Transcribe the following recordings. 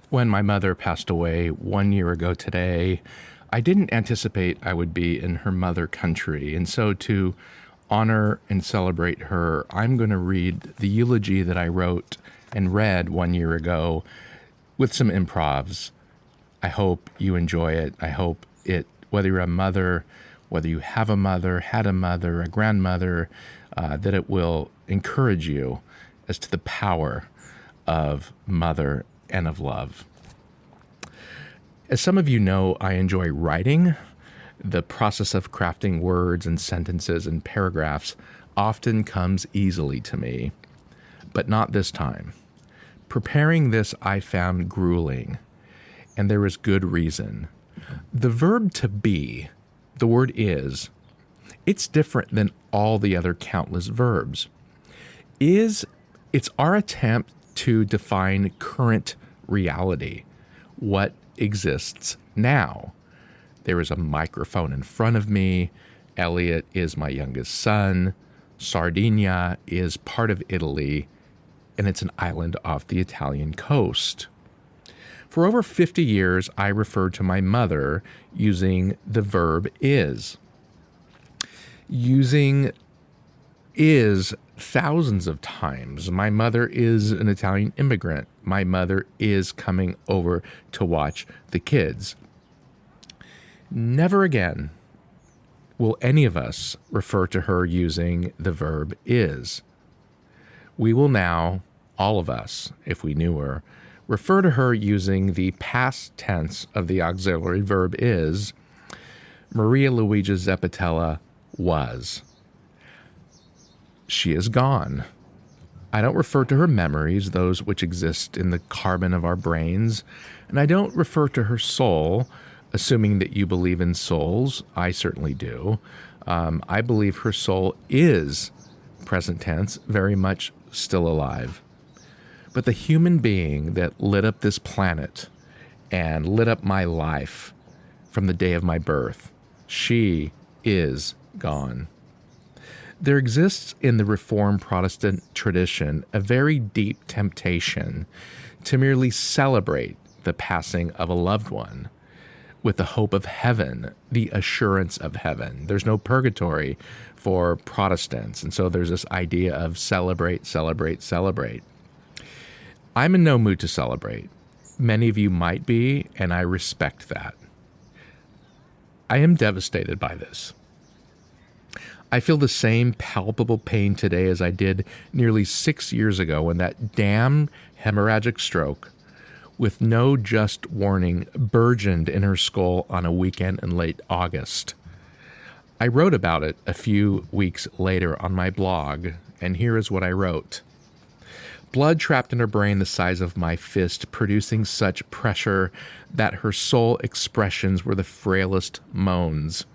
When my mother passed away 1 year ago today, I didn't anticipate I would be in her mother country. And so to honor and celebrate her, I'm going to read the eulogy that I wrote and read 1 year ago with some improvs. I hope you enjoy it. I hope it, whether you're a mother, whether you have a mother, had a mother, a grandmother, that it will encourage you as to the power of mother and of love. As some of you know, I enjoy writing. The process of crafting words and sentences and paragraphs often comes easily to me, but not this time. Preparing this I found grueling, and there is good reason. The verb to be, the word is, it's different than all the other countless verbs. It's our attempt to define current reality, what exists now. There is a microphone in front of me. Elliot is my youngest son. Sardinia is part of Italy, and it's an island off the Italian coast. For over 50 years, I referred to my mother using the verb is. Using is thousands of times. My mother is an Italian immigrant. My mother is coming over to watch the kids. Never again will any of us refer to her using the verb is. We will now, all of us, if we knew her, refer to her using the past tense of the auxiliary verb is. Maria Luigia Zeppatella was. She is gone. I don't refer to her memories, those which exist in the carbon of our brains, and I don't refer to her soul, assuming that you believe in souls. I certainly do. I believe her soul is, present tense, very much still alive. But the human being that lit up this planet and lit up my life from the day of my birth, she is gone. There exists in the Reformed Protestant tradition a very deep temptation to merely celebrate the passing of a loved one with the hope of heaven, the assurance of heaven. There's no purgatory for Protestants, and so there's this idea of celebrate, celebrate, celebrate. I'm in no mood to celebrate. Many of you might be, and I respect that. I am devastated by this. I feel the same palpable pain today as I did nearly 6 years ago when that damn hemorrhagic stroke, with no just warning, burgeoned in her skull on a weekend in late August. I wrote about it a few weeks later on my blog, and here is what I wrote. Blood trapped in her brain the size of my fist, producing such pressure that her sole expressions were the frailest moans.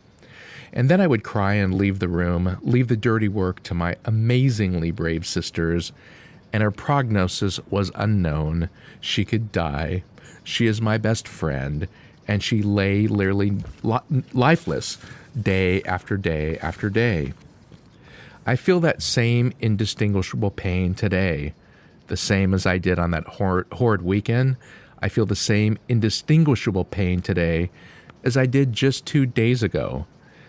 And then I would cry and leave the room, leave the dirty work to my amazingly brave sisters, and her prognosis was unknown. She could die. She is my best friend, and she lay literally lifeless day after day after day. I feel that same indistinguishable pain today, the same as I did on that horrid weekend. I feel the same indistinguishable pain today as I did just 2 days ago,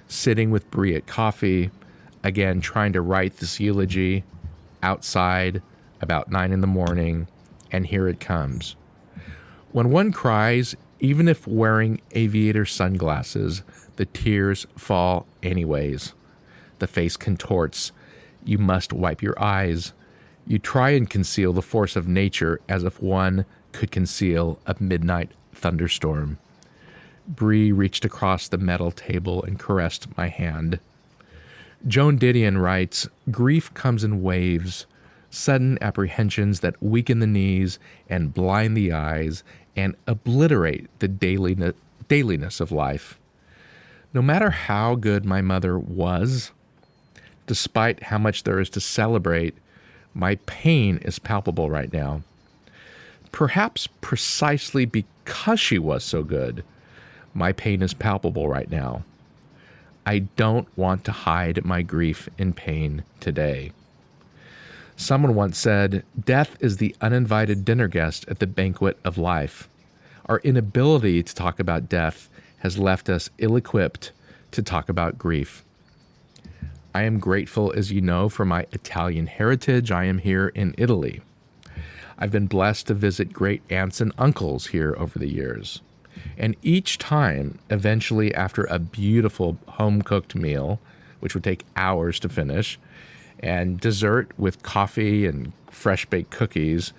sitting with Brie at coffee, again trying to write this eulogy outside about 9 a.m, and here it comes. When one cries, even if wearing aviator sunglasses, the tears fall anyways. The face contorts. You must wipe your eyes. You try and conceal the force of nature as if one could conceal a midnight thunderstorm. Bree reached across the metal table and caressed my hand. Joan Didion writes, grief comes in waves, sudden apprehensions that weaken the knees and blind the eyes and obliterate the dailiness of life. No matter how good my mother was, despite how much there is to celebrate, my pain is palpable right now. Perhaps precisely because she was so good, my pain is palpable right now. I don't want to hide my grief and pain today. Someone once said, death is the uninvited dinner guest at the banquet of life. Our inability to talk about death has left us ill-equipped to talk about grief. I am grateful, as you know, for my Italian heritage. I am here in Italy. I've been blessed to visit great aunts and uncles here over the years. And each time, eventually after a beautiful home-cooked meal, which would take hours to finish, and dessert with coffee and fresh-baked cookies,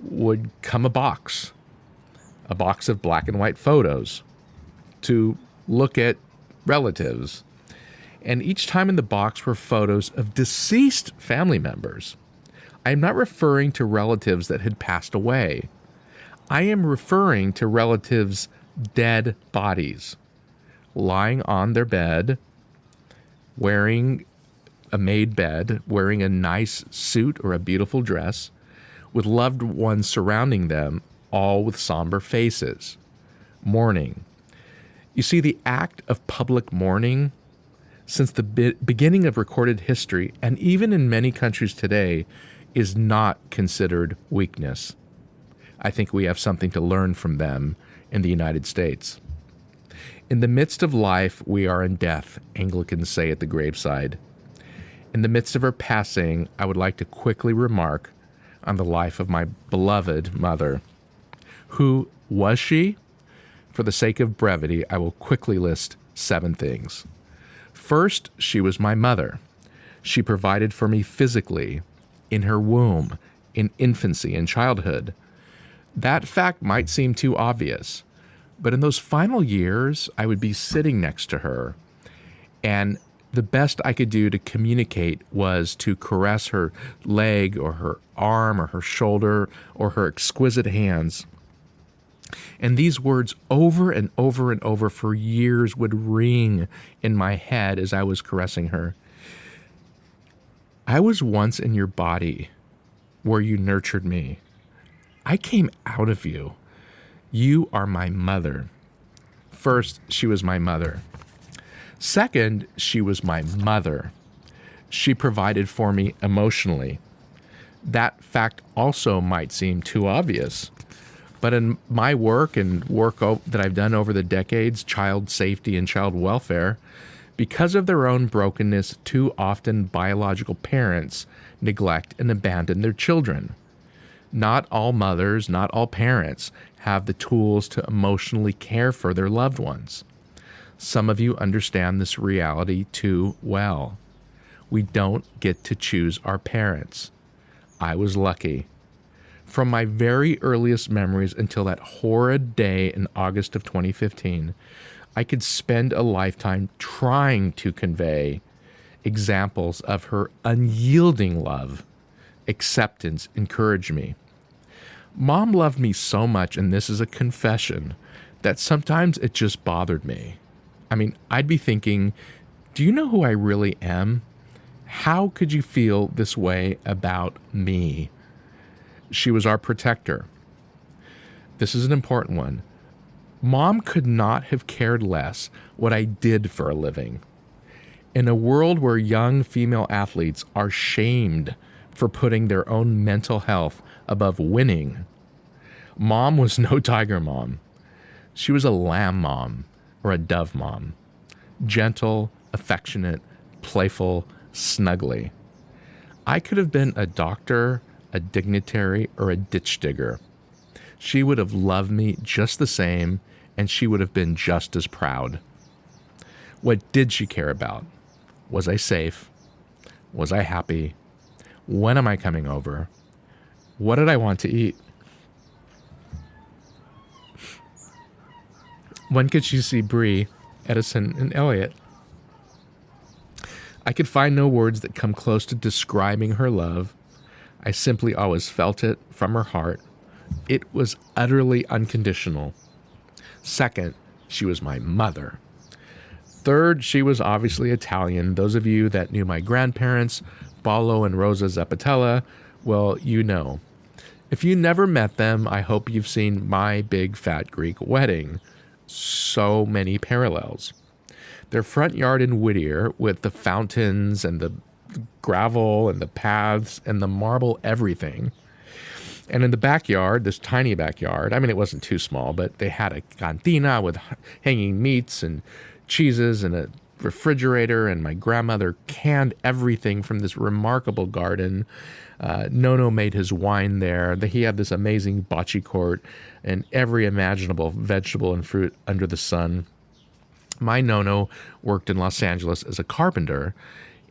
would come a box of black and white photos to look at relatives. And each time in the box were photos of deceased family members. I am not referring to relatives that had passed away. I am referring to relatives' dead bodies, lying on their bed, wearing a made bed, wearing a nice suit or a beautiful dress, with loved ones surrounding them, all with somber faces, mourning. You see, the act of public mourning, since the beginning of recorded history, and even in many countries today, is not considered weakness. I think we have something to learn from them in the United States. In the midst of life, we are in death, Anglicans say at the graveside. In the midst of her passing, I would like to quickly remark on the life of my beloved mother. Who was she? For the sake of brevity, I will quickly list 7 things. First, she was my mother. She provided for me physically, in her womb, in infancy and childhood. That fact might seem too obvious, but in those final years, I would be sitting next to her, and the best I could do to communicate was to caress her leg or her arm or her shoulder or her exquisite hands. And these words over and over and over for years would ring in my head as I was caressing her. I was once in your body where you nurtured me. I came out of you. You are my mother. First, she was my mother. Second, she was my mother. She provided for me emotionally. That fact also might seem too obvious, but in my work and work that I've done over the decades, child safety and child welfare, because of their own brokenness, too often biological parents neglect and abandon their children. Not all mothers, not all parents have the tools to emotionally care for their loved ones. Some of you understand this reality too well. We don't get to choose our parents. I was lucky. From my very earliest memories until that horrid day in August of 2015, I could spend a lifetime trying to convey examples of her unyielding love, acceptance, encouraged me. Mom loved me so much, and this is a confession, that sometimes it just bothered me. I mean, I'd be thinking, do you know who I really am? How could you feel this way about me? She was our protector. This is an important one. Mom could not have cared less what I did for a living. In a world where young female athletes are shamed for putting their own mental health above winning, Mom was no tiger mom. She was a lamb mom or a dove mom. Gentle, affectionate, playful, snuggly. I could have been a doctor, a dignitary, or a ditch digger. She would have loved me just the same, and she would have been just as proud. What did she care about? Was I safe? Was I happy? When am I coming over? What did I want to eat? When could she see Bree, Edison, and Elliot? I could find no words that come close to describing her love. I simply always felt it from her heart. It was utterly unconditional. Second, she was my mother. Third, she was obviously Italian. Those of you that knew my grandparents, Paolo and Rosa Zappatella, well, you know. If you never met them, I hope you've seen My Big Fat Greek Wedding. So many parallels. Their front yard in Whittier, with the fountains and the gravel and the paths and the marble everything, And in the backyard, this tiny backyard, I mean, it wasn't too small, but they had a cantina with hanging meats and cheeses and a refrigerator, and my grandmother canned everything from this remarkable garden. Nono made his wine there. He had this amazing bocce court and every imaginable vegetable and fruit under the sun. My Nono worked in Los Angeles as a carpenter,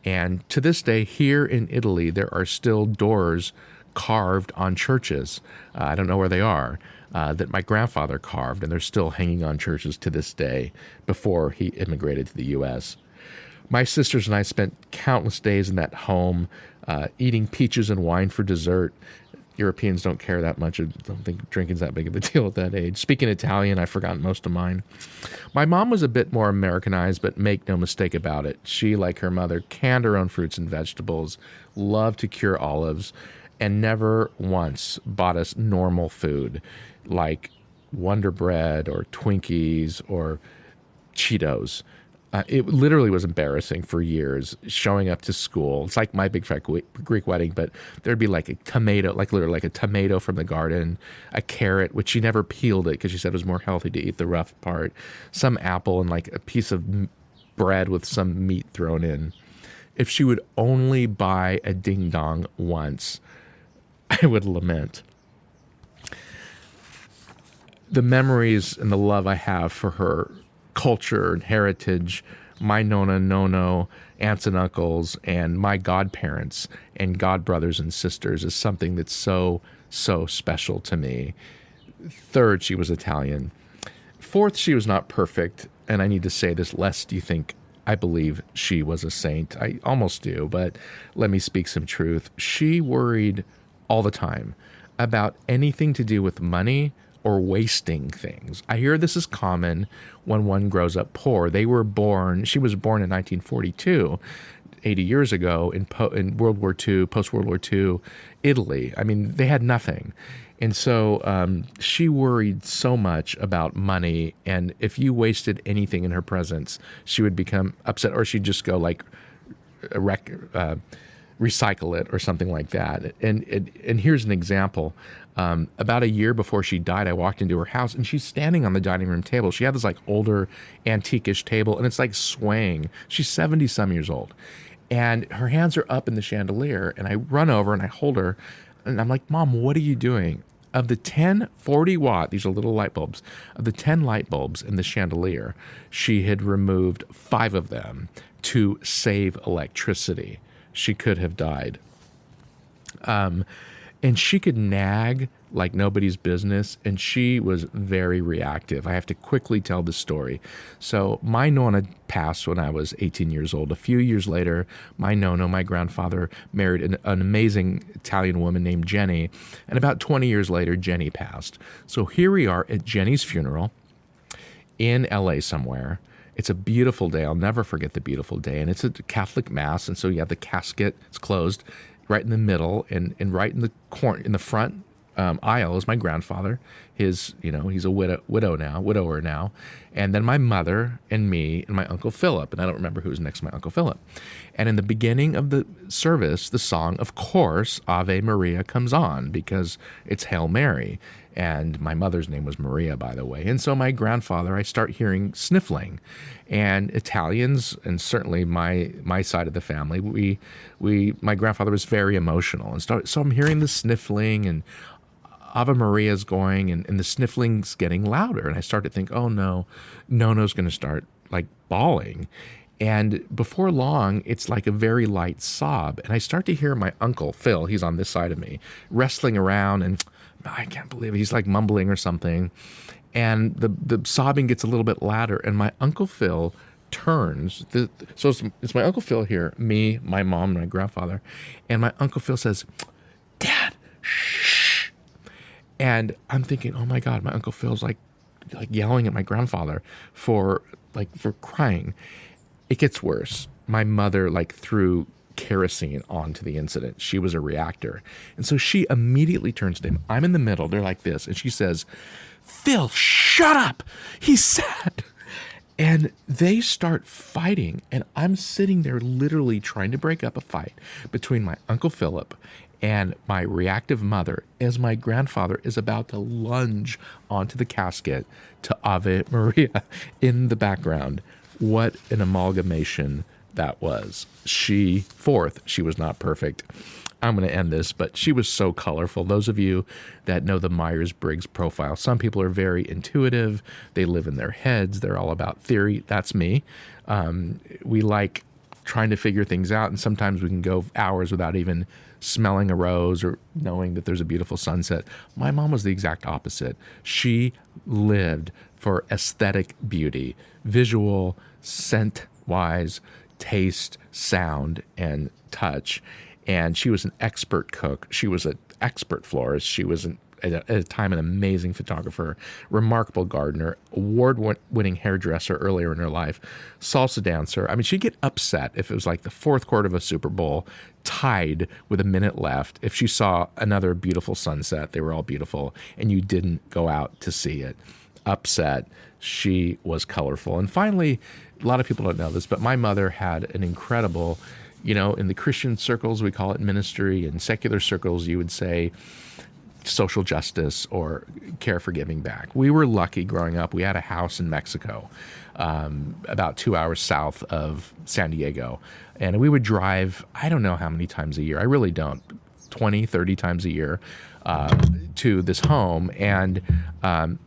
and to this day here in Italy, there are still doors carved on churches. I don't know where they are, that my grandfather carved, and they're still hanging on churches to this day before he immigrated to the U.S. My sisters and I spent countless days in that home, eating peaches and wine for dessert. Europeans don't care that much. I don't think drinking's that big of a deal at that age. Speaking Italian, I've forgotten most of mine. My mom was a bit more Americanized, but make no mistake about it. She, like her mother, canned her own fruits and vegetables, loved to cure olives, and never once bought us normal food like Wonder Bread or Twinkies or Cheetos. It literally was embarrassing for years showing up to school. It's like my big fat Greek wedding, but there'd be like a tomato, like literally like a tomato from the garden, a carrot, which she never peeled it because she said it was more healthy to eat the rough part, some apple, and like a piece of bread with some meat thrown in. If she would only buy a ding dong once, I would lament. The memories and the love I have for her culture and heritage, my Nona, Nono, aunts and uncles, and my godparents and godbrothers and sisters is something that's so, so special to me. Third, she was Italian. Fourth, she was not perfect, and I need to say this lest you think I believe she was a saint. I almost do, but let me speak some truth. She worried all the time about anything to do with money or wasting things. I hear this is common when one grows up poor. She was born in 1942, 80 years ago in World War II, post-World War II, Italy. I mean, they had nothing. And so she worried so much about money, and if you wasted anything in her presence, she would become upset, or she'd just go like recycle it or something like that. And here's an example. About a year before she died, I walked into her house and she's standing on the dining room table. She had this like older antique-ish table and it's like swaying. She's 70 some years old and her hands are up in the chandelier, and I run over and I hold her and I'm like, Mom, what are you doing? Of the 10 40 watt, these are little light bulbs, of the 10 light bulbs in the chandelier, she had removed 5 of them to save electricity. She could have died. And she could nag like nobody's business, and she was very reactive. I have to quickly tell the story. So my Nonna passed when I was 18 years old. A few years later, my Nono, my grandfather, married an amazing Italian woman named Jenny, and about 20 years later, Jenny passed. So here we are at Jenny's funeral in LA somewhere. It's a beautiful day. I'll never forget the beautiful day. And it's a Catholic mass. And so you have the casket, it's closed, right in the middle, and right in the corner, in the front aisle is my grandfather. He's a widower now. And then my mother and me and my Uncle Philip. And I don't remember who's next to my Uncle Philip. And in the beginning of the service, the song, of course, Ave Maria comes on because it's Hail Mary. And my mother's name was Maria, by the way. And so my grandfather, I start hearing sniffling. And Italians, and certainly my side of the family, my grandfather was very emotional. And so I'm hearing the sniffling, and Ave Maria's going, and the sniffling's getting louder. And I start to think, oh no, Nono's going to start like bawling. And before long, it's like a very light sob. And I start to hear my Uncle Phil, he's on this side of me, wrestling around, and I can't believe it. He's like mumbling or something. And the sobbing gets a little bit louder, and my Uncle Phil turns. So it's my Uncle Phil here, me, my mom, and my grandfather. And my Uncle Phil says, Dad, shh. And I'm thinking, oh my God, my Uncle Phil's like yelling at my grandfather for crying. It gets worse. My mother threw kerosene onto the incident. She was a reactor. And so she immediately turns to him. I'm in the middle. They're like this. And she says, Phil, shut up. He's sad. And they start fighting. And I'm sitting there literally trying to break up a fight between my Uncle Philip And my reactive mother, as my grandfather is about to lunge onto the casket to Ave Maria in the background. What an amalgamation that was. She was not perfect. I'm going to end this, but she was so colorful. Those of you that know the Myers-Briggs profile, some people are very intuitive. They live in their heads. They're all about theory. That's me. We like trying to figure things out, and sometimes we can go hours without even smelling a rose or knowing that there's a beautiful sunset. My mom was the exact opposite. She lived for aesthetic beauty, visual, scent-wise, taste, sound, and touch. And she was an expert cook. She was an expert florist. She was at a time an amazing photographer, remarkable gardener, award-winning hairdresser earlier in her life, salsa dancer. I mean, she'd get upset if it was like the fourth quarter of a Super Bowl, tied with a minute left. If she saw another beautiful sunset, they were all beautiful, and you didn't go out to see it. Upset. She was colorful. And finally, a lot of people don't know this, but my mother had an incredible, in the Christian circles, we call it ministry. In secular circles, you would say social justice or care for giving back. We were lucky growing up. We had a house in Mexico, about 2 hours south of San Diego. And we would drive, I don't know how many times a year. I really don't. 20, 30 times a year to this home. And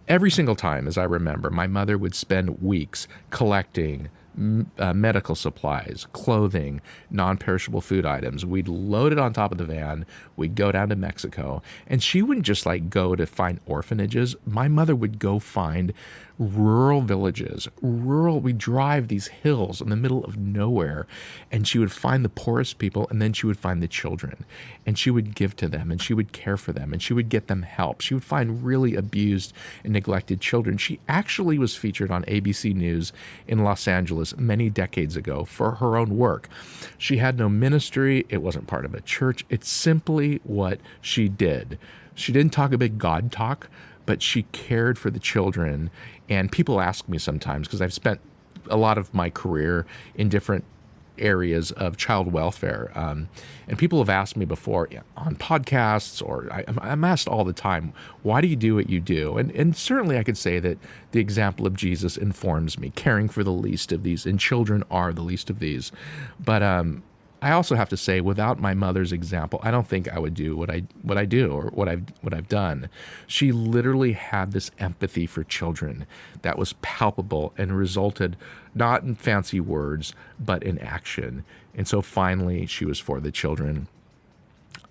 every single time, as I remember, my mother would spend weeks collecting medical supplies, clothing, non-perishable food items. We'd load it on top of the van. We'd go down to Mexico. And she wouldn't just go to find orphanages. My mother would go find rural villages. We'd drive these hills in the middle of nowhere, and she would find the poorest people, and then she would find the children. And she would give to them, and she would care for them, and she would get them help. She would find really abused and neglected children. She actually was featured on ABC News in Los Angeles many decades ago for her own work. She had no ministry. It wasn't part of a church. It's simply what she did. She didn't talk a big God talk, but she cared for the children. And people ask me sometimes, because I've spent a lot of my career in different areas of child welfare. And people have asked me before on podcasts, or I'm asked all the time, why do you do what you do? And certainly I could say that the example of Jesus informs me, caring for the least of these, and children are the least of these. But I also have to say, without my mother's example, I don't think I would do what I do or what I've done. She literally had this empathy for children that was palpable and resulted not in fancy words, but in action. And so finally, she was for the children.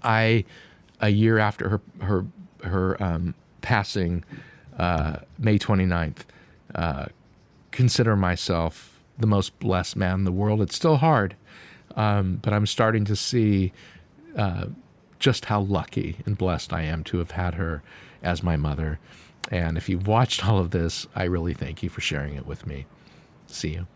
A year after her passing, May 29th, consider myself the most blessed man in the world. It's still hard. But I'm starting to see just how lucky and blessed I am to have had her as my mother. And if you've watched all of this, I really thank you for sharing it with me. See you.